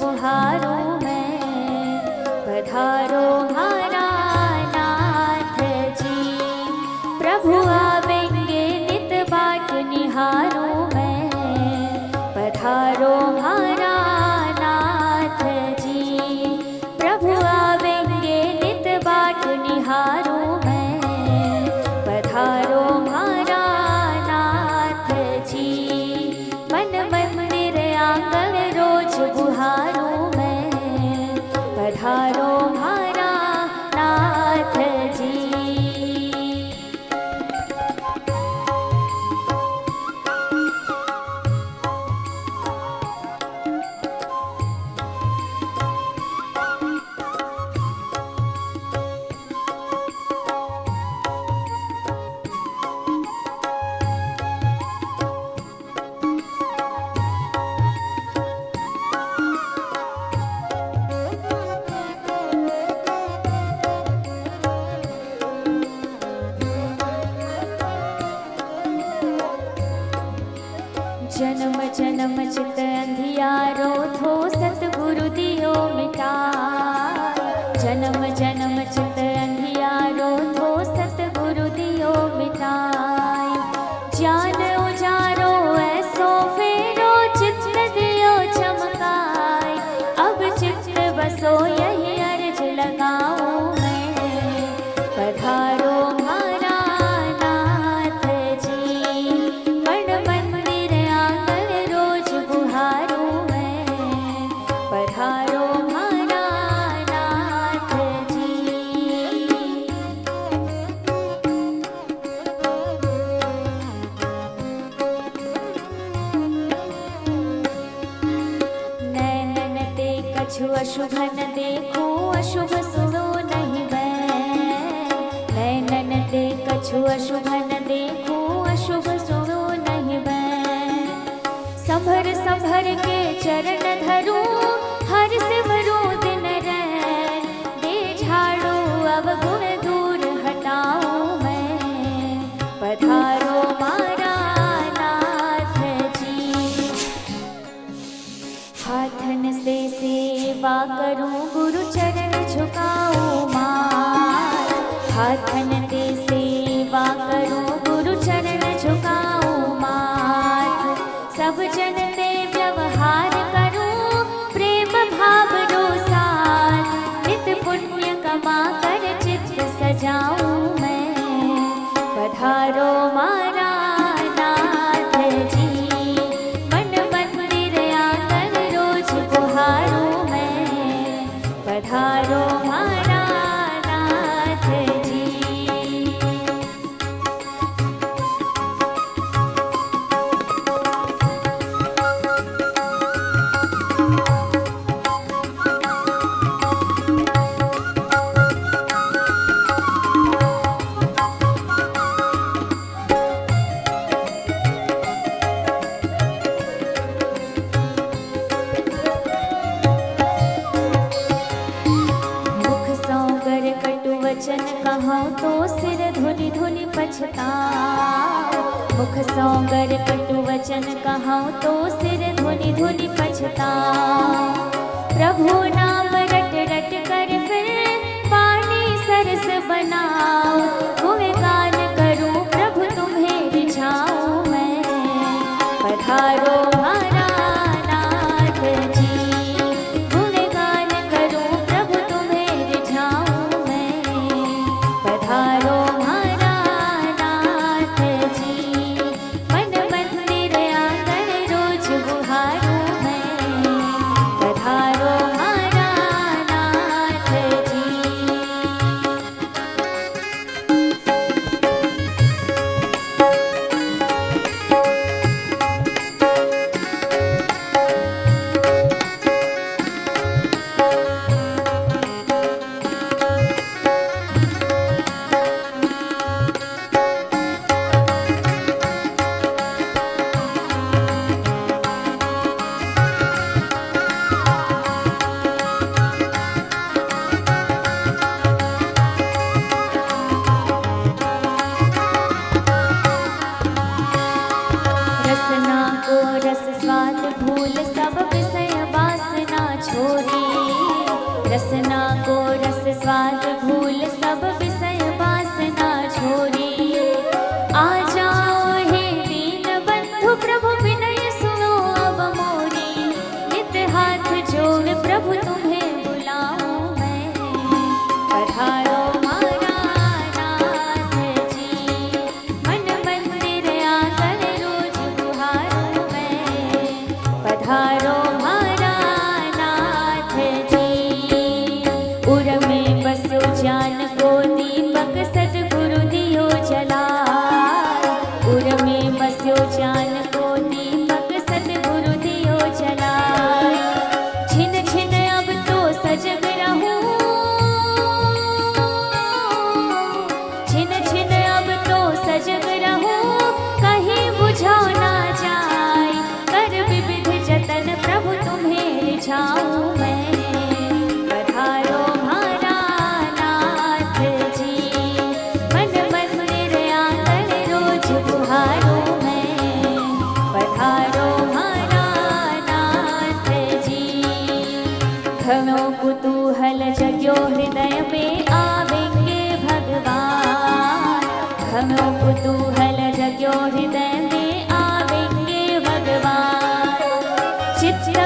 गुहारूं मैं। पधारो मारा नाथ जी, प्रभु आवेंगे नित बाट निहारूं मैं। पधारो मारा नाथ जी, प्रभु आवेंगे नित बाट निहारूं मैं। पधारो मारा नाथ जी, मन मंदिर आंगन रोज गुहारूं मैं। पधारो मारा नाथ जी। जन्म जन्म चित अंधियारो थो सतगुरु दियो मिटाय। जन्म जन्म चित अंधियारो थो सतगुरु दियो मिटाय। ज्ञान उजारो ऐसो फेरो चित्त दियो चमकाय। अब चित्त बसो यही अर्ज लगाऊं मैं। पधारो मारा नाथ जी, मन मंदिर आंगन रोज गुहारूं मैं। पधारो मारा नाथ जी। नैनन ते कछु अशुभन देखो, अशुभ सुनो नहीं मैं। नैनन ते कछु अशुभन देखो, अशुभ सुनो नहीं मैं। संभर संभर के चरण धरूं, हर सिमरूं दिन रैन। दे झाड़ू अवगुण दूर हटाऊं मैं। पधारो मारा नाथ जी, हाथन से सेवा करूं गुरु चरण झुकाऊं मार। हाथन से सेवा करूं गुरु चरण झुकाऊं मार। सब जन ते व्यवहार करूं, प्रेम भाव रो साथ। नित पुण्य कमा कर चित्त सजाऊं मैं। पधारो मारा नाथ जी, मन मंदिर आंगन रोज गुहारूं मैं। पधारो मारा नाथ जी। मुख सौगर कटु वचन कहूँ तो सिर धुनि धुनि पछताओ। मुख सौगर कटु वचन कहूँ तो सिर धुनि धुनि पछताओ। प्रभु नाम रट रट कर फिर पानी सरस बनाओ। गुणगान करूं प्रभु तुम्हें रिझाऊं मैं। पधारो मारा नाथ जी, गुणगान करूं प्रभु तुम्हें रिझाऊं मैं। पधारो मारा नाथ जी, मन मंदिर आंगन रोज गुहारूं मैं। पधारो मारा नाथ जी। रसना को रस स्वाद भूल सब विषय वासना छोरी, रसना को रस स्वाद भूल सब विषय वासना छोरी। आ जाओ हे दीन बंधु प्रभु विनय सुनो अब मोरी, नित हाथ जोड़ प्रभु तुम्हें बुलाऊं मैं। पधारो मारा नाथ जी, मन मंदिर आकर रोज गुहारूं मैं। पधारो मारा नाथ जी, उर में बसो ज्ञान को दीपक सद्गुरु दियो जला। उर में बसो ज्ञान को दीपक सद्गुरु दियो जला। छिन छिन अब तो सजग रहूं, छिन छिन अब तो सजग रहूं, कहीं बुझा ना जाए। कर विविध जतन प्रभु तुम्हें रिझाऊं मैं। पधारो मारा नाथ जी, मन मंदिर आंगन रोज गुहारूं मैं। पधारो मारा नाथ जी, घनो कुतूहल जग्यो हृदय में आवेंगे भगवान। घनो कुतूहल जग्यो हृदय में आवेंगे भगवान। चित्त